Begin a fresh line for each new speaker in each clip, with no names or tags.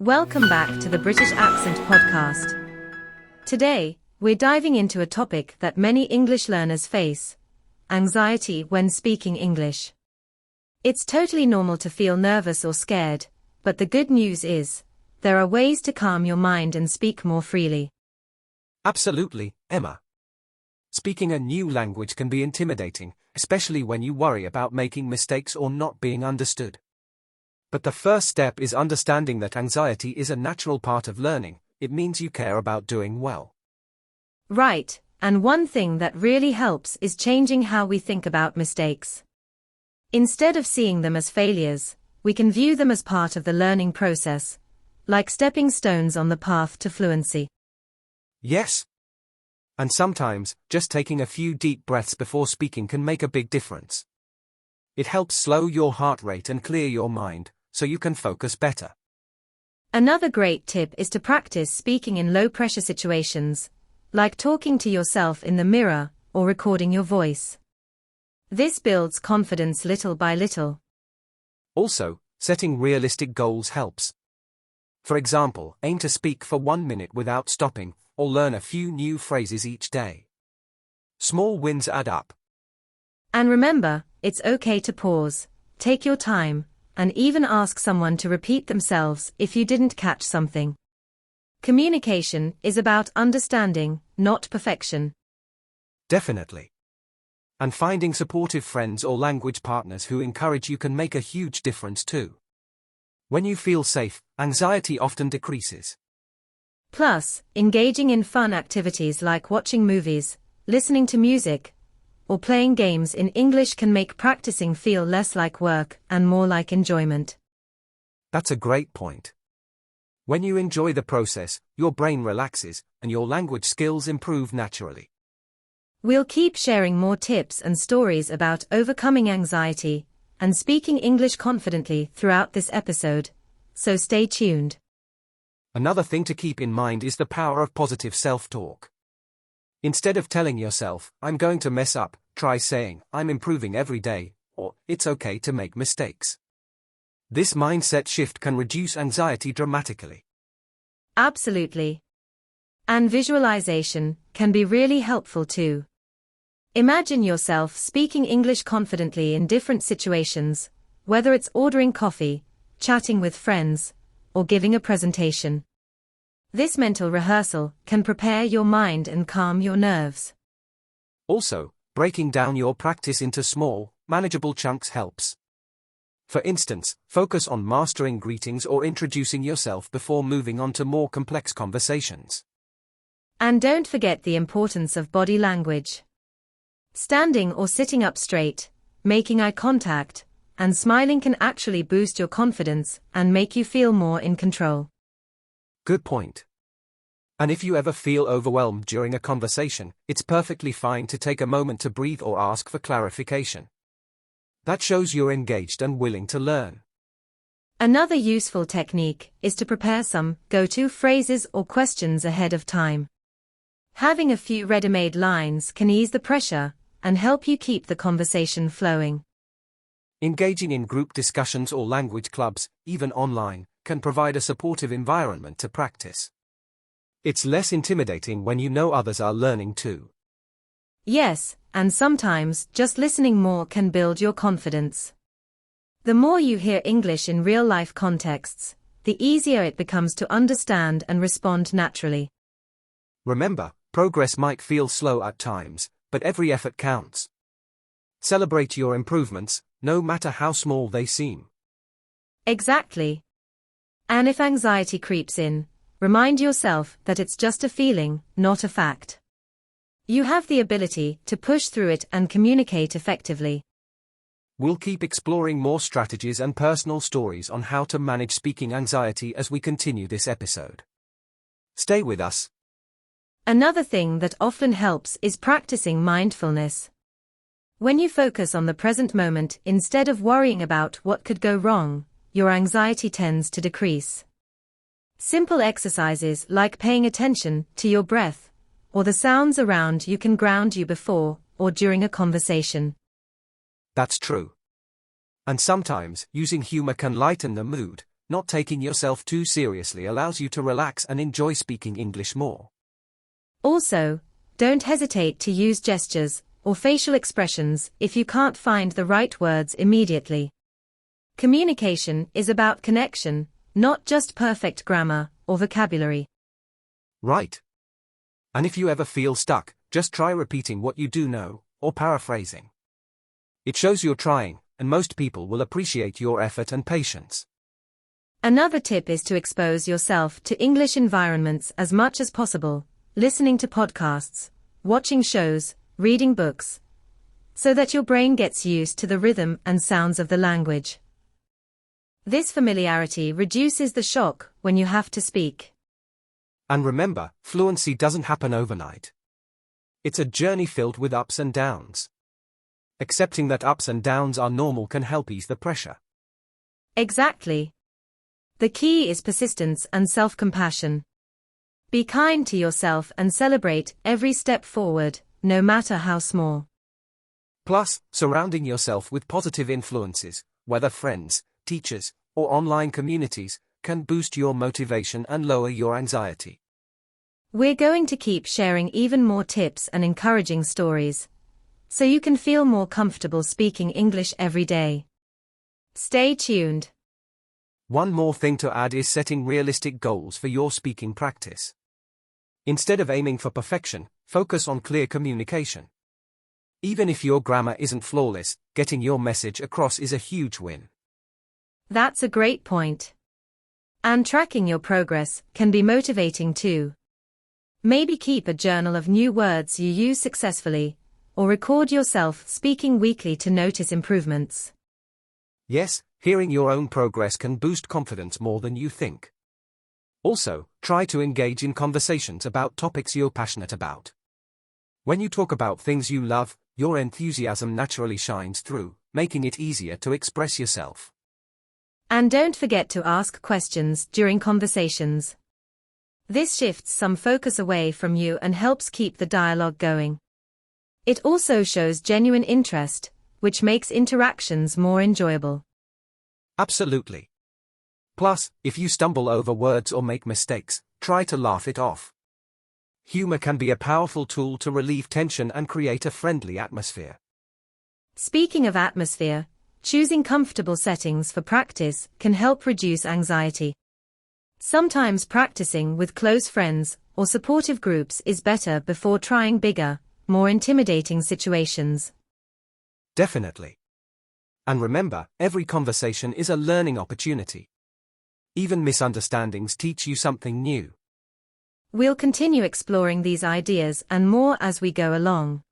Welcome back to the British Accent Podcast. Today, we're diving into a topic that many English learners face: anxiety when speaking English. It's totally normal to feel nervous or scared, but the good news is, there are ways to calm your mind and speak more freely.
Absolutely, Emma. Speaking a new language can be intimidating, especially when you worry about making mistakes or not being understood. But the first step is understanding that anxiety is a natural part of learning. It means you care about doing well.
Right, and one thing that really helps is changing how we think about mistakes. Instead of seeing them as failures, we can view them as part of the learning process, like stepping stones on the path to fluency.
Yes. And sometimes, just taking a few deep breaths before speaking can make a big difference. It helps slow your heart rate and clear your mind, so you can focus better.
Another great tip is to practice speaking in low-pressure situations, like talking to yourself in the mirror or recording your voice. This builds confidence little by little.
Also, setting realistic goals helps. For example, aim to speak for 1 minute without stopping, or learn a few new phrases each day. Small wins add up.
And remember, it's okay to pause, take your time, and even ask someone to repeat themselves if you didn't catch something. Communication is about understanding, not perfection.
Definitely. And finding supportive friends or language partners who encourage you can make a huge difference too. When you feel safe, anxiety often decreases.
Plus, engaging in fun activities like watching movies, listening to music, or playing games in English can make practicing feel less like work and more like enjoyment.
That's a great point. When you enjoy the process, your brain relaxes, and your language skills improve naturally.
We'll keep sharing more tips and stories about overcoming anxiety and speaking English confidently throughout this episode, so stay tuned.
Another thing to keep in mind is the power of positive self-talk. Instead of telling yourself, "I'm going to mess up," try saying, "I'm improving every day," or "It's okay to make mistakes." This mindset shift can reduce anxiety dramatically.
Absolutely. And visualization can be really helpful too. Imagine yourself speaking English confidently in different situations, whether it's ordering coffee, chatting with friends, or giving a presentation. This mental rehearsal can prepare your mind and calm your nerves.
Also, breaking down your practice into small, manageable chunks helps. For instance, focus on mastering greetings or introducing yourself before moving on to more complex conversations.
And don't forget the importance of body language. Standing or sitting up straight, making eye contact, and smiling can actually boost your confidence and make you feel more in control.
Good point. And if you ever feel overwhelmed during a conversation, it's perfectly fine to take a moment to breathe or ask for clarification. That shows you're engaged and willing to learn.
Another useful technique is to prepare some go-to phrases or questions ahead of time. Having a few ready-made lines can ease the pressure and help you keep the conversation flowing.
Engaging in group discussions or language clubs, even online, can provide a supportive environment to practice. It's less intimidating when you know others are learning too.
Yes, and sometimes just listening more can build your confidence. The more you hear English in real-life contexts, the easier it becomes to understand and respond naturally.
Remember, progress might feel slow at times, but every effort counts. Celebrate your improvements, no matter how small they seem.
Exactly. And if anxiety creeps in, remind yourself that it's just a feeling, not a fact. You have the ability to push through it and communicate effectively.
We'll keep exploring more strategies and personal stories on how to manage speaking anxiety as we continue this episode. Stay with us.
Another thing that often helps is practicing mindfulness. When you focus on the present moment instead of worrying about what could go wrong, your anxiety tends to decrease. Simple exercises like paying attention to your breath or the sounds around you can ground you before or during a conversation.
That's true. And sometimes, using humor can lighten the mood, Not taking yourself too seriously allows you to relax and enjoy speaking English more.
Also, don't hesitate to use gestures or facial expressions if you can't find the right words immediately. Communication is about connection, not just perfect grammar or vocabulary.
Right. And if you ever feel stuck, just try repeating what you do know, or paraphrasing. It shows you're trying, and most people will appreciate your effort and patience.
Another tip is to expose yourself to English environments as much as possible, listening to podcasts, watching shows, reading books, so that your brain gets used to the rhythm and sounds of the language. This familiarity reduces the shock when you have to speak.
And remember, fluency doesn't happen overnight. It's a journey filled with ups and downs. Accepting that ups and downs are normal can help ease the pressure.
Exactly. The key is persistence and self-compassion. Be kind to yourself and celebrate every step forward, no matter how small.
Plus, surrounding yourself with positive influences, whether friends, teachers, or online communities, can boost your motivation and lower your anxiety.
We're going to keep sharing even more tips and encouraging stories, so you can feel more comfortable speaking English every day. Stay tuned.
One more thing to add is setting realistic goals for your speaking practice. Instead of aiming for perfection, focus on clear communication. Even if your grammar isn't flawless, getting your message across is a huge win.
That's a great point. And tracking your progress can be motivating too. Maybe keep a journal of new words you use successfully, or record yourself speaking weekly to notice improvements.
Yes, hearing your own progress can boost confidence more than you think. Also, try to engage in conversations about topics you're passionate about. When you talk about things you love, your enthusiasm naturally shines through, making it easier to express yourself.
And don't forget to ask questions during conversations. This shifts some focus away from you and helps keep the dialogue going. It also shows genuine interest, which makes interactions more enjoyable.
Absolutely. Plus, if you stumble over words or make mistakes, try to laugh it off. Humor can be a powerful tool to relieve tension and create a friendly atmosphere.
Speaking of atmosphere, choosing comfortable settings for practice can help reduce anxiety. Sometimes practicing with close friends or supportive groups is better before trying bigger, more intimidating situations.
Definitely. And remember, every conversation is a learning opportunity. Even misunderstandings teach you something new.
We'll continue exploring these ideas and more as we go along.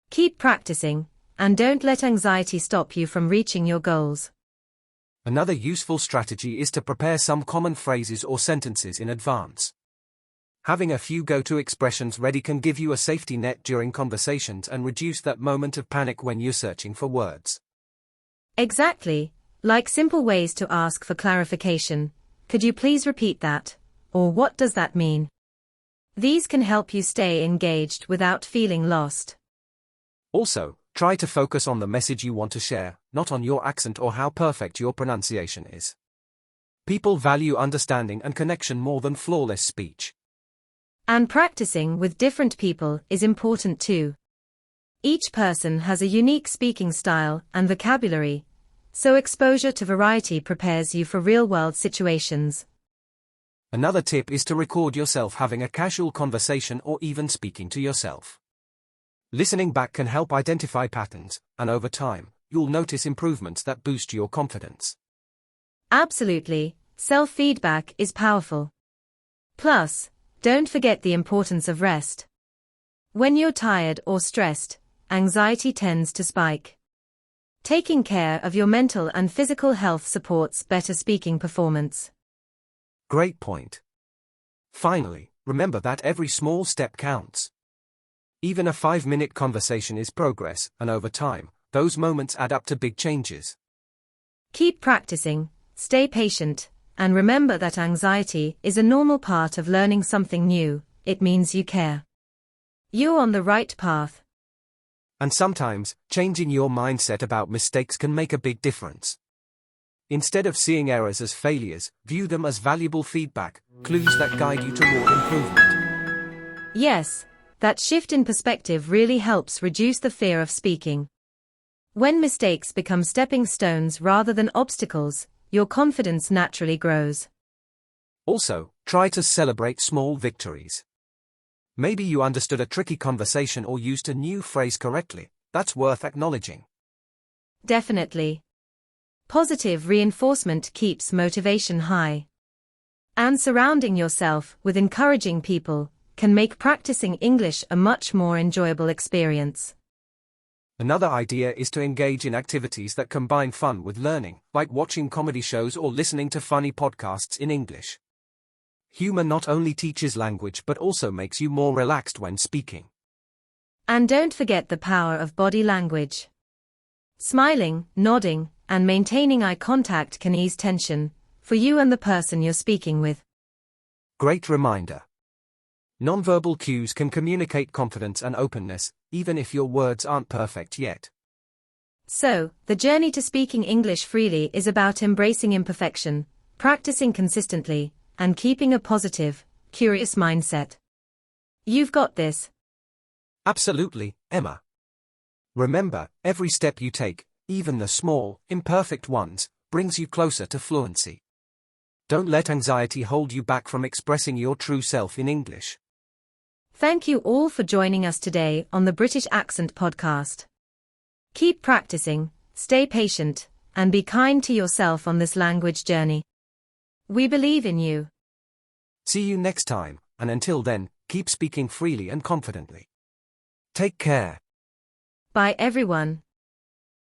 Keep practicing, and don't let anxiety stop you from reaching your goals.
Another useful strategy is to prepare some common phrases or sentences in advance. Having a few go-to expressions ready can give you a safety net during conversations and reduce that moment of panic when you're searching for words.
Exactly, like simple ways to ask for clarification. Could you please repeat that? Or what does that mean? These can help you stay engaged without feeling lost.
Also, try to focus on the message you want to share, not on your accent or how perfect your pronunciation is. People value understanding and connection more than flawless speech.
And practicing with different people is important too. Each person has a unique speaking style and vocabulary, so exposure to variety prepares you for real-world situations.
Another tip is to record yourself having a casual conversation or even speaking to yourself. Listening back can help identify patterns, and over time, you'll notice improvements that boost your confidence.
Absolutely, self-feedback is powerful. Plus, don't forget the importance of rest. When you're tired or stressed, anxiety tends to spike. Taking care of your mental and physical health supports better speaking performance.
Great point. Finally, remember that every small step counts. Even a 5-minute conversation is progress, and over time, those moments add up to big changes.
Keep practicing, stay patient, and remember that anxiety is a normal part of learning something new. It means you care. You're on the right path.
And sometimes, changing your mindset about mistakes can make a big difference. Instead of seeing errors as failures, view them as valuable feedback, clues that guide you toward improvement.
Yes, that shift in perspective really helps reduce the fear of speaking. When mistakes become stepping stones rather than obstacles, your confidence naturally grows.
Also, try to celebrate small victories. Maybe you understood a tricky conversation or used a new phrase correctly. That's worth acknowledging.
Definitely. Positive reinforcement keeps motivation high. And surrounding yourself with encouraging people can make practicing English a much more enjoyable experience.
Another idea is to engage in activities that combine fun with learning, like watching comedy shows or listening to funny podcasts in English. Humor not only teaches language but also makes you more relaxed when speaking.
And don't forget the power of body language. Smiling, nodding, and maintaining eye contact can ease tension for you and the person you're speaking with.
Great reminder. Nonverbal cues can communicate confidence and openness, even if your words aren't perfect yet.
So, the journey to speaking English freely is about embracing imperfection, practicing consistently, and keeping a positive, curious mindset. You've got this.
Absolutely, Emma. Remember, every step you take, even the small, imperfect ones, brings you closer to fluency. Don't let anxiety hold you back from expressing your true self in English.
Thank you all for joining us today on the British Accent Podcast. Keep practicing, stay patient, and be kind to yourself on this language journey. We believe in you.
See you next time, and until then, keep speaking freely and confidently. Take care.
Bye everyone.